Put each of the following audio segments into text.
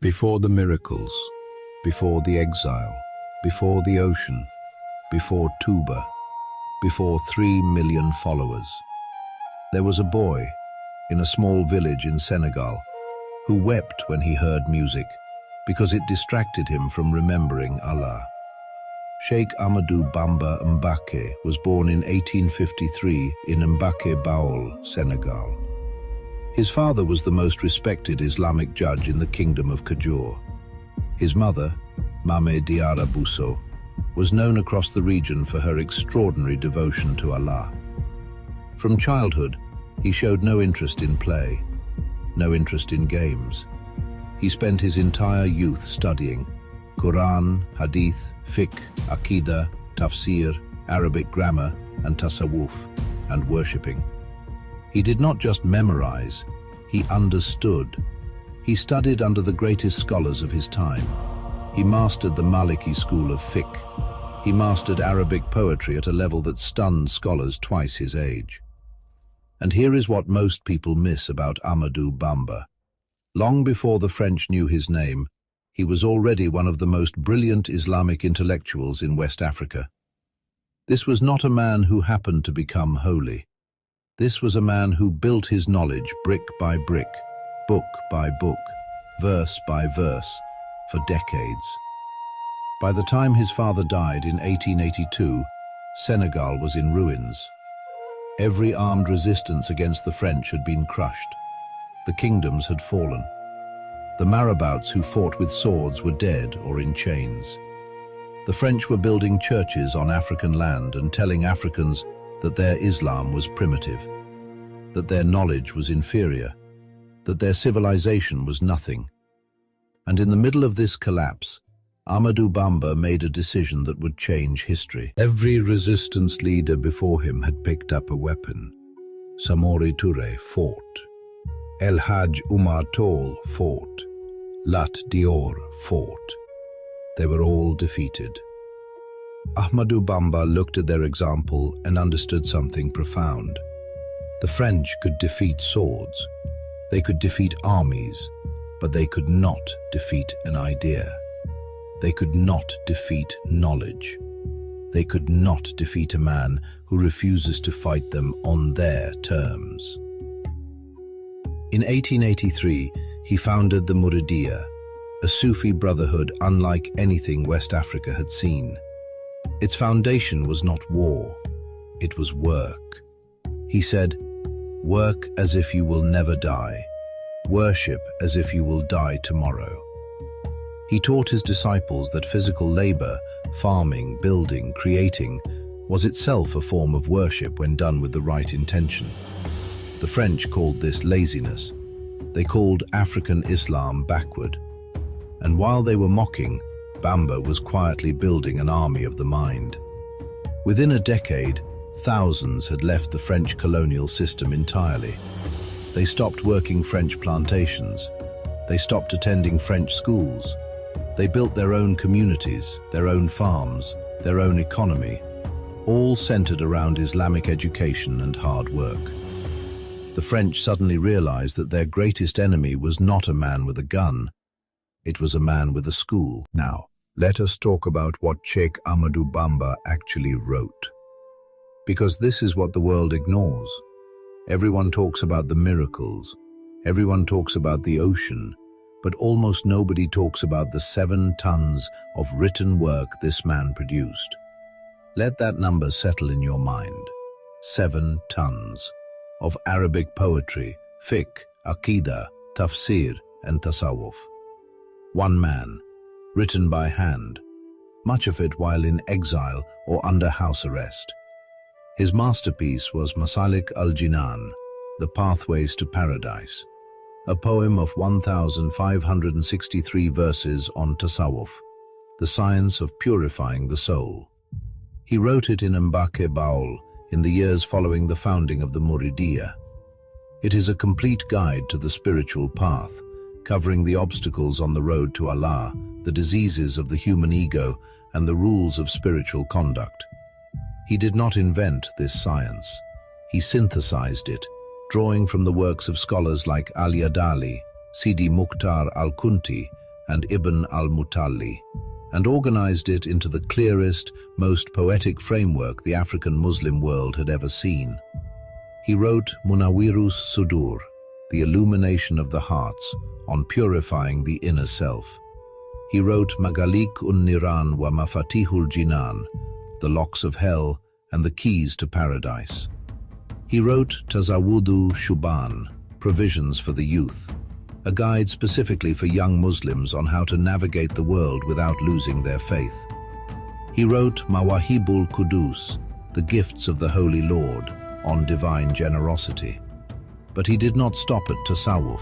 Before the miracles, before the exile, before the ocean, before Tuba, before 3 million followers, there was a boy in a small village in Senegal who wept when he heard music because it distracted him from remembering Allah. Sheikh Ahmadou Bamba Mbake was born in 1853 in Mbake Baol, Senegal. His father was the most respected Islamic judge in the Kingdom of Kajur. His mother, Mame Diara Bousso, was known across the region for her extraordinary devotion to Allah. From childhood, he showed no interest in play, no interest in games. He spent his entire youth studying Quran, Hadith, Fiqh, Aqidah, Tafsir, Arabic grammar, and Tasawwuf, and worshipping. He did not just memorize, he understood. He studied under the greatest scholars of his time. He mastered the Maliki school of fiqh. He mastered Arabic poetry at a level that stunned scholars twice his age. And here is what most people miss about Ahmadou Bamba. Long before the French knew his name, he was already one of the most brilliant Islamic intellectuals in West Africa. This was not a man who happened to become holy. This was a man who built his knowledge brick by brick, book by book, verse by verse, for decades. By the time his father died in 1882, Senegal was in ruins. Every armed resistance against the French had been crushed. The kingdoms had fallen. The marabouts who fought with swords were dead or in chains. The French were building churches on African land and telling Africans that their Islam was primitive, that their knowledge was inferior, that their civilization was nothing. And in the middle of this collapse, Ahmadou Bamba made a decision that would change history. Every resistance leader before him had picked up a weapon. Samori Touré fought. El Hajj Umar Tall fought. Lat Dior fought. They were all defeated. Ahmadou Bamba looked at their example and understood something profound. The French could defeat swords. They could defeat armies, but they could not defeat an idea. They could not defeat knowledge. They could not defeat a man who refuses to fight them on their terms. In 1883, he founded the Muridiyya, a Sufi brotherhood unlike anything West Africa had seen. Its foundation was not war, it was work. He said, "Work as if you will never die. Worship as if you will die tomorrow." He taught his disciples that physical labor, farming, building, creating, was itself a form of worship when done with the right intention. The French called this laziness. They called African Islam backward. And while they were mocking, Bamba was quietly building an army of the mind. Within a decade, thousands had left the French colonial system entirely. They stopped working French plantations. They stopped attending French schools. They built their own communities, their own farms, their own economy, all centered around Islamic education and hard work. The French suddenly realized that their greatest enemy was not a man with a gun. It was a man with a school. Now, let us talk about what Sheikh Ahmadou Bamba actually wrote. Because this is what the world ignores. Everyone talks about the miracles. Everyone talks about the ocean. But almost nobody talks about the 7 tons of written work this man produced. Let that number settle in your mind. 7 tons of Arabic poetry, fiqh, aqidah, tafsir, and tasawwuf. One man, written by hand, much of it while in exile or under house arrest. His masterpiece was Masalik al-Jinan, The Pathways to Paradise, a poem of 1,563 verses on tasawwuf, the science of purifying the soul. He wrote it in Mbake Baol in the years following the founding of the Muridiyya. It is a complete guide to the spiritual path, covering the obstacles on the road to Allah, the diseases of the human ego, and the rules of spiritual conduct. He did not invent this science. He synthesized it, drawing from the works of scholars like Al-Yadali, Sidi Mukhtar al-Kunti, and Ibn al-Mutalli, and organized it into the clearest, most poetic framework the African Muslim world had ever seen. He wrote Munawwirus Sudur, the illumination of the hearts, on purifying the inner self. He wrote Magalik un-Niran wa Mafatihul Jinan, the locks of hell and the keys to paradise. He wrote Tazawudu Shuban, provisions for the youth, a guide specifically for young Muslims on how to navigate the world without losing their faith. He wrote Mawahibul Qudus, the gifts of the Holy Lord, on divine generosity. But he did not stop at Tasawwuf.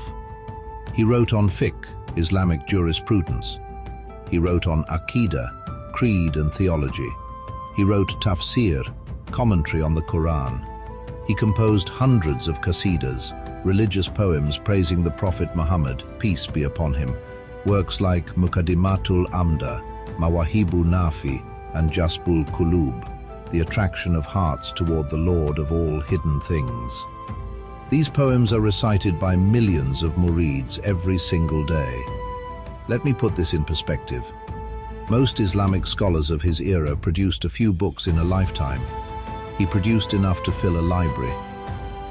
He wrote on fiqh, Islamic jurisprudence. He wrote on Aqidah, creed and theology. He wrote Tafsir, commentary on the Quran. He composed hundreds of qasidas, religious poems praising the Prophet Muhammad, peace be upon him, works like Muqaddimatul Amda, Mawahibu Nafi, and Jasbul Qulub, the attraction of hearts toward the Lord of all hidden things. These poems are recited by millions of murids every single day. Let me put this in perspective. Most Islamic scholars of his era produced a few books in a lifetime. He produced enough to fill a library.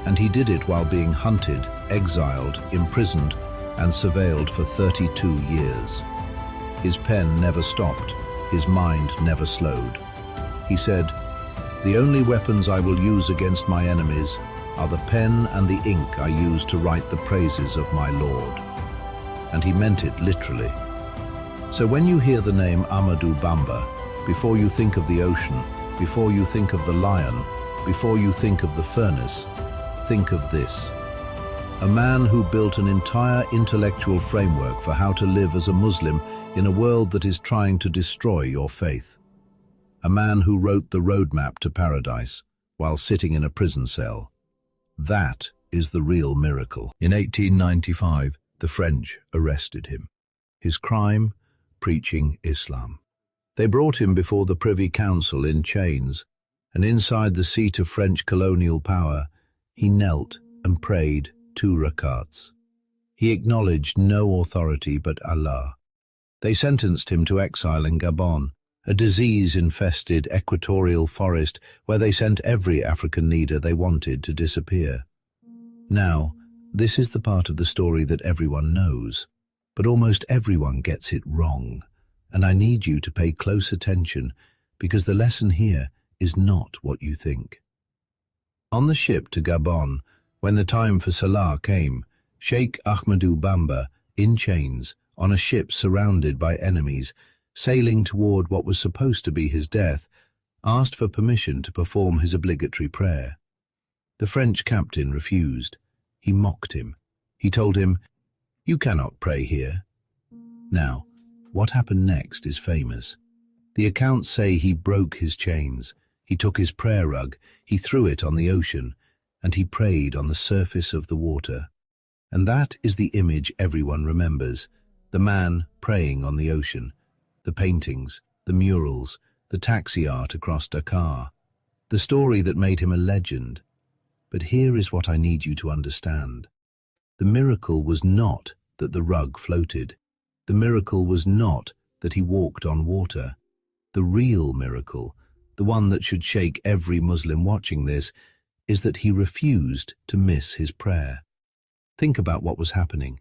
And he did it while being hunted, exiled, imprisoned, and surveilled for 32 years. His pen never stopped, his mind never slowed. He said, "The only weapons I will use against my enemies are the pen and the ink I use to write the praises of my Lord." And he meant it literally. So when you hear the name Ahmadu Bamba, before you think of the ocean, before you think of the lion, before you think of the furnace, think of this. A man who built an entire intellectual framework for how to live as a Muslim in a world that is trying to destroy your faith. A man who wrote the roadmap to paradise while sitting in a prison cell. That is the real miracle. In 1895, the French arrested him. His crime? Preaching Islam. They brought him before the Privy Council in chains, and inside the seat of French colonial power, he knelt and prayed 2 rakats. He acknowledged no authority but Allah. They sentenced him to exile in Gabon, a disease-infested equatorial forest where they sent every African leader they wanted to disappear. Now, this is the part of the story that everyone knows, but almost everyone gets it wrong, and I need you to pay close attention because the lesson here is not what you think. On the ship to Gabon, when the time for Salah came, Sheikh Ahmadu Bamba, in chains, on a ship surrounded by enemies, sailing toward what was supposed to be his death, asked for permission to perform his obligatory prayer. The French captain refused. He mocked him. He told him, "You cannot pray here." Now, what happened next is famous. The accounts say he broke his chains, he took his prayer rug, he threw it on the ocean, and he prayed on the surface of the water. And that is the image everyone remembers, the man praying on the ocean, the paintings, the murals, the taxi art across Dakar, the story that made him a legend. But here is what I need you to understand. The miracle was not that the rug floated. The miracle was not that he walked on water. The real miracle, the one that should shake every Muslim watching this, is that he refused to miss his prayer. Think about what was happening.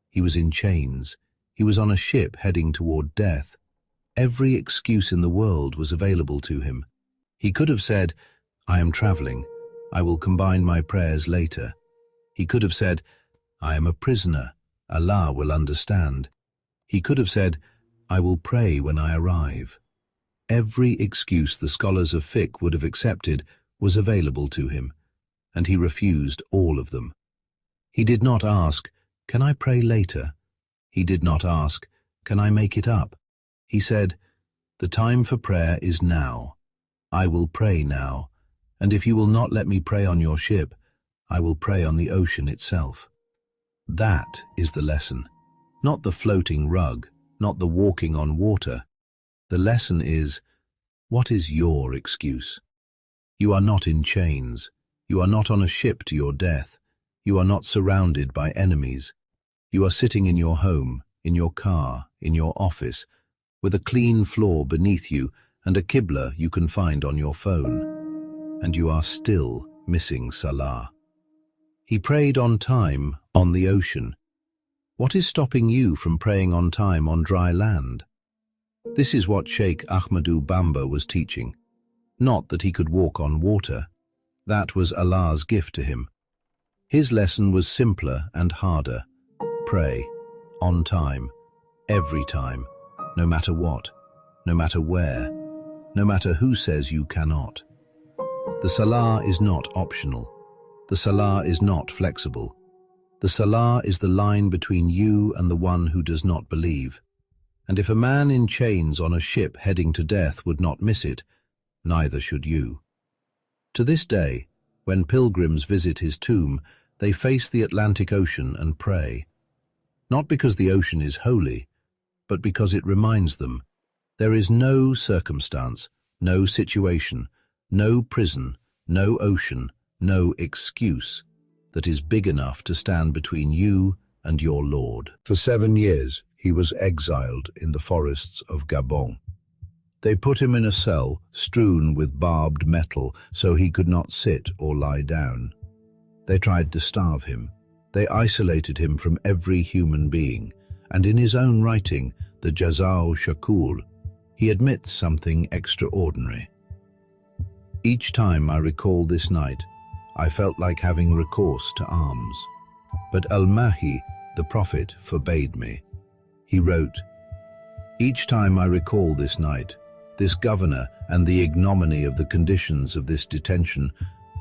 He was in chains. He was on a ship heading toward death. Every excuse in the world was available to him. He could have said, "I am traveling. I will combine my prayers later." He could have said, "I am a prisoner. Allah will understand." He could have said, "I will pray when I arrive." Every excuse the scholars of fiqh would have accepted was available to him, and he refused all of them. He did not ask, "Can I pray later?" He did not ask, "Can I make it up?" He said, "The time for prayer is now. I will pray now, and if you will not let me pray on your ship, I will pray on the ocean itself." That is the lesson. Not the floating rug, not the walking on water. The lesson is, what is your excuse? You are not in chains. You are not on a ship to your death. You are not surrounded by enemies. You are sitting in your home, in your car, in your office, with a clean floor beneath you and a Qibla you can find on your phone. And you are still missing Salah. He prayed on time on the ocean. What is stopping you from praying on time on dry land? This is what Sheikh Ahmadu Bamba was teaching. Not that he could walk on water. That was Allah's gift to him. His lesson was simpler and harder. Pray, on time, every time, no matter what, no matter where, no matter who says you cannot. The Salah is not optional. The Salah is not flexible. The Salah is the line between you and the one who does not believe. And if a man in chains on a ship heading to death would not miss it, neither should you. To this day, when pilgrims visit his tomb, they face the Atlantic Ocean and pray. Not because the ocean is holy, but because it reminds them there is no circumstance, no situation, no prison, no ocean, no excuse that is big enough to stand between you and your Lord. For 7 years, he was exiled in the forests of Gabon. They put him in a cell strewn with barbed metal so he could not sit or lie down. They tried to starve him. They isolated him from every human being, and in his own writing, the Jazao Shakul, he admits something extraordinary. Each time I recall this night, I felt like having recourse to arms. But Al-Mahi, the prophet, forbade me. He wrote, "Each time I recall this night, this governor and the ignominy of the conditions of this detention,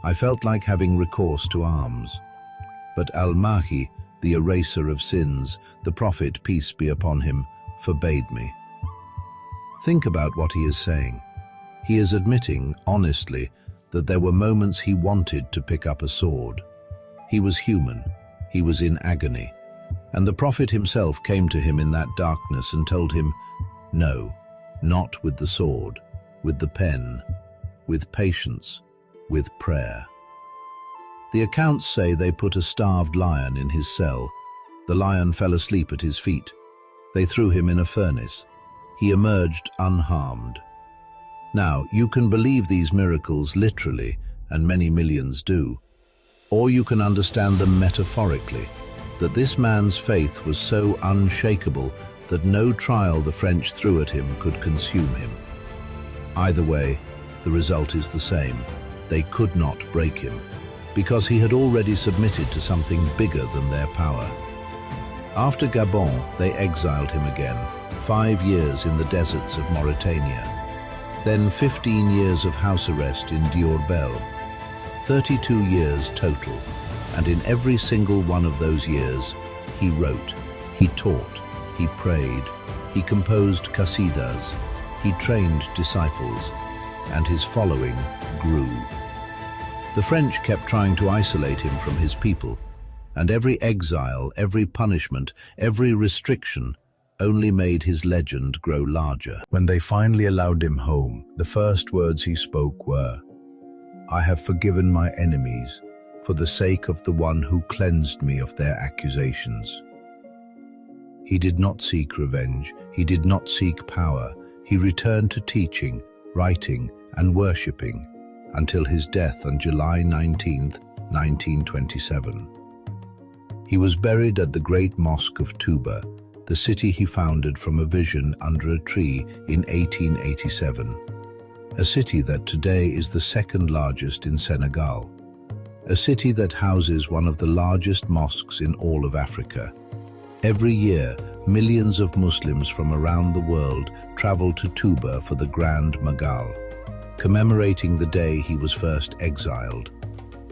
I felt like having recourse to arms. But Al-Mahi, the eraser of sins, the prophet, peace be upon him, forbade me." Think about what he is saying. He is admitting, honestly, that there were moments he wanted to pick up a sword. He was human. He was in agony. And the prophet himself came to him in that darkness and told him, "No, not with the sword, with the pen, with patience, with prayer." The accounts say they put a starved lion in his cell. The lion fell asleep at his feet. They threw him in a furnace. He emerged unharmed. Now, you can believe these miracles literally, and many millions do, or you can understand them metaphorically, that this man's faith was so unshakable that no trial the French threw at him could consume him. Either way, the result is the same. They could not break him, because he had already submitted to something bigger than their power. After Gabon, they exiled him again, 5 years in the deserts of Mauritania. Then 15 years of house arrest in Diourbel, 32 years total, and in every single one of those years, he wrote, he taught, he prayed, he composed qasidas, he trained disciples, and his following grew. The French kept trying to isolate him from his people, and every exile, every punishment, every restriction only made his legend grow larger. When they finally allowed him home, the first words he spoke were, "I have forgiven my enemies for the sake of the one who cleansed me of their accusations." He did not seek revenge. He did not seek power. He returned to teaching, writing, and worshipping until his death on July 19th, 1927. He was buried at the great mosque of Touba, the city he founded from a vision under a tree in 1887, a city that today is the second largest in Senegal, a city that houses one of the largest mosques in all of Africa. Every year, millions of Muslims from around the world travel to Touba for the Grand Magal, commemorating the day he was first exiled,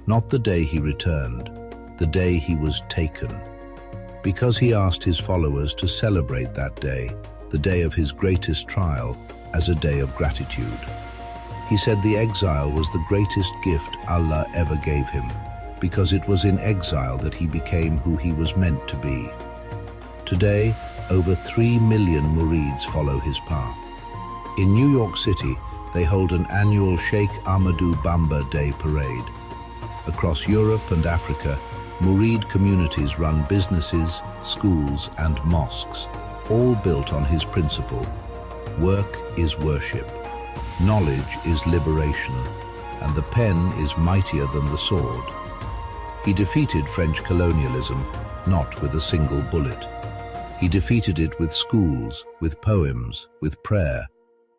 not the day he returned, the day he was taken, because he asked his followers to celebrate that day, the day of his greatest trial, as a day of gratitude. He said the exile was the greatest gift Allah ever gave him, because it was in exile that he became who he was meant to be. Today, over 3 million Murids follow his path. In New York City, they hold an annual Sheikh Ahmadu Bamba Day parade. Across Europe and Africa, Murid communities run businesses, schools, and mosques, all built on his principle. Work is worship, knowledge is liberation, and the pen is mightier than the sword. He defeated French colonialism, not with a single bullet. He defeated it with schools, with poems, with prayer,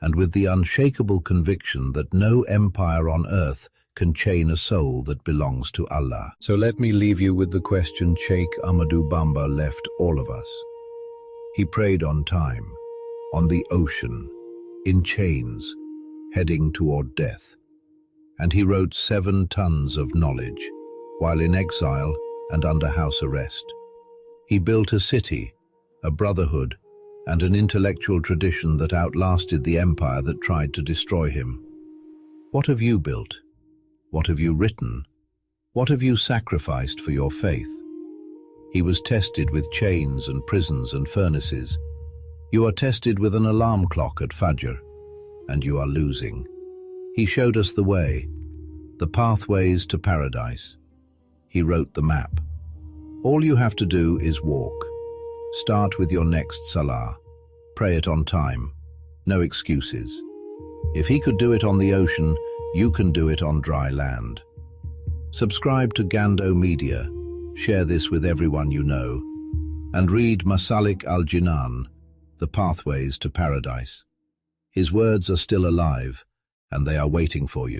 and with the unshakable conviction that no empire on earth can chain a soul that belongs to Allah. So let me leave you with the question Sheikh Ahmadou Bamba left all of us. He prayed on time, on the ocean, in chains, heading toward death. And he wrote 7 tons of knowledge, while in exile and under house arrest. He built a city, a brotherhood, and an intellectual tradition that outlasted the empire that tried to destroy him. What have you built? What have you written? What have you sacrificed for your faith? He was tested with chains and prisons and furnaces. You are tested with an alarm clock at Fajr, and you are losing. He showed us the way, the pathways to paradise. He wrote the map. All you have to do is walk. Start with your next salah. Pray it on time. No excuses. If he could do it on the ocean, you can do it on dry land. Subscribe to Gando Media. Share this with everyone you know. And read Masalik al-Jinan, The Pathways to Paradise. His words are still alive, and they are waiting for you.